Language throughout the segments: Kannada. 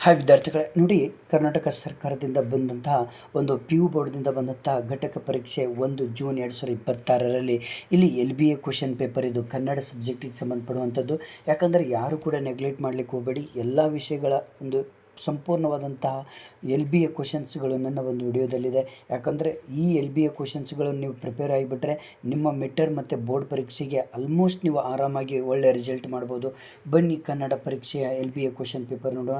ಹಾಯ್ ವಿದ್ಯಾರ್ಥಿಗಳೇ, ನೋಡಿ, ಕರ್ನಾಟಕ ಸರ್ಕಾರದಿಂದ ಬಂದಂತಹ ಒಂದು ಪಿ ಯು ಬೋರ್ಡ್ನಿಂದ ಬಂದಂತಹ ಘಟಕ ಪರೀಕ್ಷೆ 1 ಜೂನ್ 2026ರಲ್ಲಿ ಇಲ್ಲಿ LBA ಕ್ವಶನ್ ಪೇಪರ್. ಇದು ಕನ್ನಡ ಸಬ್ಜೆಕ್ಟಿಗೆ ಸಂಬಂಧಪಡುವಂಥದ್ದು. ಯಾಕಂದರೆ ಯಾರು ಕೂಡ ನೆಗ್ಲೆಕ್ಟ್ ಮಾಡಲಿಕ್ಕೆ ಹೋಗಬೇಡಿ. ಎಲ್ಲ ವಿಷಯಗಳ ಒಂದು ಸಂಪೂರ್ಣವಾದಂತಹ LBA ಕ್ವಶನ್ಸ್ಗಳು ನನ್ನ ಒಂದು ವಿಡಿಯೋದಲ್ಲಿದೆ. ಯಾಕಂದರೆ ಈ LBA ಕ್ವಶನ್ಸ್ಗಳನ್ನು ನೀವು ಪ್ರಿಪೇರ್ ಆಗಿಬಿಟ್ರೆ ನಿಮ್ಮ ಮಿಡ್ ಮತ್ತು ಬೋರ್ಡ್ ಪರೀಕ್ಷೆಗೆ ಆಲ್ಮೋಸ್ಟ್ ನೀವು ಆರಾಮಾಗಿ ಒಳ್ಳೆಯ ರಿಸಲ್ಟ್ ಮಾಡ್ಬೋದು. ಬನ್ನಿ ಕನ್ನಡ ಪರೀಕ್ಷೆಯ LBA ಕ್ವಶನ್ ಪೇಪರ್ ನೋಡೋಣ.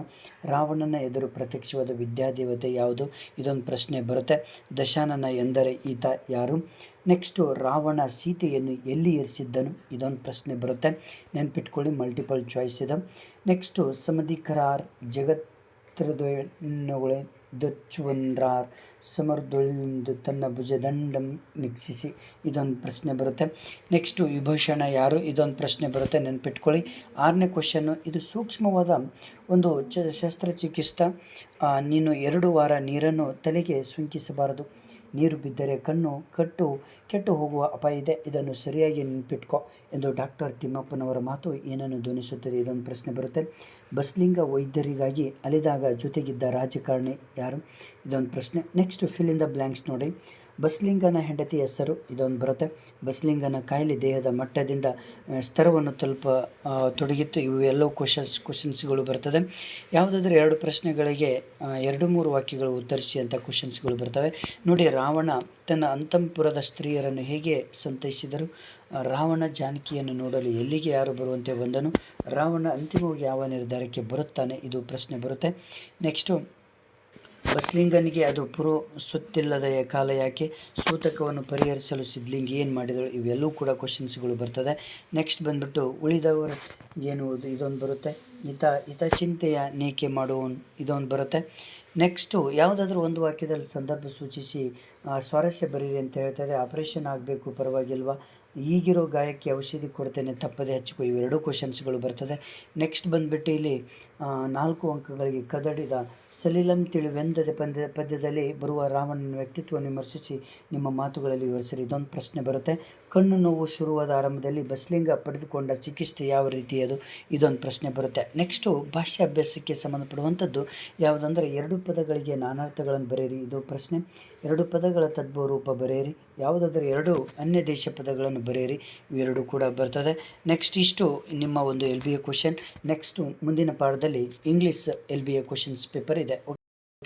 ರಾವಣನ ಎದುರು ಪ್ರತ್ಯಕ್ಷವಾದ ವಿದ್ಯಾದೇವತೆ ಯಾವುದು? ಇದೊಂದು ಪ್ರಶ್ನೆ ಬರುತ್ತೆ. ದಶಾನನ ಎಂದರೆ ಈತ ಯಾರು? ನೆಕ್ಸ್ಟು ರಾವಣ ಸೀತೆಯನ್ನು ಎಲ್ಲಿ ಇರಿಸಿದ್ದನು? ಇದೊಂದು ಪ್ರಶ್ನೆ ಬರುತ್ತೆ, ನೆನ್ಪಿಟ್ಕೊಳ್ಳಿ, ಮಲ್ಟಿಪಲ್ ಚಾಯ್ಸ್ ಇದೆ. ನೆಕ್ಸ್ಟು ಸಮಧಿಕರಾರ್ ಜಗತ್ರದೊಳೆ ದಚ್ಚುವನ್ರಾರ್ ಸಮರದೊಳೆಂದು ತನ್ನ ಭುಜದಂಡಂ ನಿಕ್ಷಿಸಿ. ಇದೊಂದು ಪ್ರಶ್ನೆ ಬರುತ್ತೆ. ನೆಕ್ಸ್ಟು ವಿಭೂಷಣ ಯಾರು? ಇದೊಂದು ಪ್ರಶ್ನೆ ಬರುತ್ತೆ, ನೆನ್ಪಿಟ್ಕೊಳ್ಳಿ. 6ನೇ ಕ್ವಶನ್ನು, ಇದು ಸೂಕ್ಷ್ಮವಾದ ಒಂದು ಶಸ್ತ್ರಚಿಕಿತ್ಸಾ. ನೀನು 2 ವಾರ ನೀರನ್ನು ತಲೆಗೆ ಸುಂಕಿಸಬಾರದು. ನೀರು ಬಿದ್ದರೆ ಕಣ್ಣು ಕೆಟ್ಟು ಹೋಗುವ ಅಪಾಯ ಇದೆ. ಇದನ್ನು ಸರಿಯಾಗಿ ನೆನಪಿಟ್ಕೋ ಎಂದು ಡಾಕ್ಟರ್ ತಿಮ್ಮಪ್ಪನವರ ಮಾತು ಏನನ್ನು ಧ್ವನಿಸುತ್ತದೆ? ಇದೊಂದು ಪ್ರಶ್ನೆ ಬರುತ್ತೆ. ಬಸ್ಲಿಂಗ ವೈದ್ಯರಿಗಾಗಿ ಅಲೆದಾಗ ಜೊತೆಗಿದ್ದ ರಾಜಕಾರಣಿ ಯಾರು? ಇದೊಂದು ಪ್ರಶ್ನೆ. Next fill in the blanks ನೋಡಿ. ಬಸ್ಲಿಂಗನ ಹೆಂಡತಿ ಹೆಸರು? ಇದೊಂದು ಬರುತ್ತೆ. ಬಸ್ಲಿಂಗನ ಕಾಯಿಲೆ ದೇಹದ ಮಟ್ಟದಿಂದ ಸ್ತರವನ್ನು ತೊಡಗಿತ್ತು. ಇವು ಎಲ್ಲವೂ ಕ್ವಶನ್ಸ್ಗಳು ಬರ್ತದೆ. ಯಾವುದಾದ್ರೂ 2 ಪ್ರಶ್ನೆಗಳಿಗೆ 2-3 ವಾಕ್ಯಗಳು ಉತ್ತರಿಸಿ ಅಂತ ಕ್ವಶನ್ಸ್ಗಳು ಬರ್ತವೆ. ನೋಡಿ, ರಾವಣ ತನ್ನ ಅಂತಃಪುರದ ಸ್ತ್ರೀಯರನ್ನು ಹೇಗೆ ಸಂತೈಸಿದರು? ರಾವಣ ಜಾನಕಿಯನ್ನು ನೋಡಲು ಎಲ್ಲಿಗೆ ಯಾರು ಬರುವಂತೆ ಬಂದನು? ರಾವಣ ಅಂತಿಮವಾಗಿ ಯಾವ ನಿರ್ಧಾರಕ್ಕೆ ಬರುತ್ತಾನೆ? ಇದು ಪ್ರಶ್ನೆ ಬರುತ್ತೆ. ನೆಕ್ಸ್ಟು, ಬಸ್ಲಿಂಗನಿಗೆ ಅದು ಸುತ್ತಿಲ್ಲದ ಕಾಲ ಯಾಕೆ? ಸೂತಕವನ್ನು ಪರಿಹರಿಸಲು ಸಿದ್ಲಿಂಗಿ ಏನು ಮಾಡಿದಳು? ಇವೆಲ್ಲವೂ ಕೂಡ ಕ್ವಶನ್ಸ್ಗಳು ಬರ್ತದೆ. ನೆಕ್ಸ್ಟ್ ಬಂದ್ಬಿಟ್ಟು ಉಳಿದವರು ಏನುವುದು? ಇದೊಂದು ಬರುತ್ತೆ. ಹಿತಚಿಂತೆಯ ನೇಕೆ ಮಾಡುವನು? ಇದೊಂದು ಬರುತ್ತೆ. ನೆಕ್ಸ್ಟು ಯಾವುದಾದ್ರೂ ಒಂದು ವಾಕ್ಯದಲ್ಲಿ ಸಂದರ್ಭ ಸೂಚಿಸಿ ಸ್ವಾರಸ್ಯ ಬರೀರಿ ಅಂತ ಹೇಳ್ತಾರೆ. ಆಪರೇಷನ್ ಆಗಬೇಕು, ಪರವಾಗಿಲ್ವಾ? ಈಗಿರೋ ಗಾಯಕ್ಕೆ ಔಷಧಿ ಕೊಡ್ತೇನೆ, ತಪ್ಪದೆ ಹಚ್ಚಿಕೊ. ಇವೆರಡೂ ಕ್ವಶನ್ಸ್ಗಳು ಬರ್ತದೆ. ನೆಕ್ಸ್ಟ್ ಬಂದುಬಿಟ್ಟು ಇಲ್ಲಿ 4 ಅಂಕಗಳಿಗೆ ಕದಡಿದ ಸಲಿಲಂ ತಿಳಿವೆಂದದ ಪದ್ಯದಲ್ಲಿ ಬರುವ ರಾವಣನ ವ್ಯಕ್ತಿತ್ವವನ್ನು ವಿಮರ್ಶಿಸಿ ನಿಮ್ಮ ಮಾತುಗಳಲ್ಲಿ ವಿವರಿಸಿರಿ. ಇದೊಂದು ಪ್ರಶ್ನೆ ಬರುತ್ತೆ. ಕಣ್ಣು ನೋವು ಶುರುವಾದ ಆರಂಭದಲ್ಲಿ ಬಸ್ಲಿಂಗ ಪಡೆದುಕೊಂಡ ಚಿಕಿತ್ಸೆ ಯಾವ ರೀತಿಯದು? ಇದೊಂದು ಪ್ರಶ್ನೆ ಬರುತ್ತೆ. ನೆಕ್ಸ್ಟು ಭಾಷಾಭ್ಯಾಸಕ್ಕೆ ಸಂಬಂಧಪಡುವಂಥದ್ದು ಯಾವುದಂದರೆ 2 ಪದಗಳಿಗೆ ನಾನಾರ್ಥಗಳನ್ನು ಬರೆಯಿರಿ. ಇದು ಪ್ರಶ್ನೆ. 2 ಪದಗಳ ತದ್ಭವ ರೂಪ ಬರೆಯಿರಿ. ಯಾವುದಾದ್ರೂ 2 ಅನ್ಯ ದೇಶ ಪದಗಳನ್ನು ಬರೆಯಿರಿ. ಇವೆರಡೂ ಕೂಡ ಬರ್ತದೆ. ನೆಕ್ಸ್ಟ್ ಇಷ್ಟು ನಿಮ್ಮ ಒಂದು LBA ಕ್ವಶನ್. ನೆಕ್ಸ್ಟು ಮುಂದಿನ ಪಾಠದಲ್ಲಿ ಇಂಗ್ಲೀಷ್ LBA ಕ್ವಶನ್ಸ್ ಪೇಪರ್ ಇದೆ.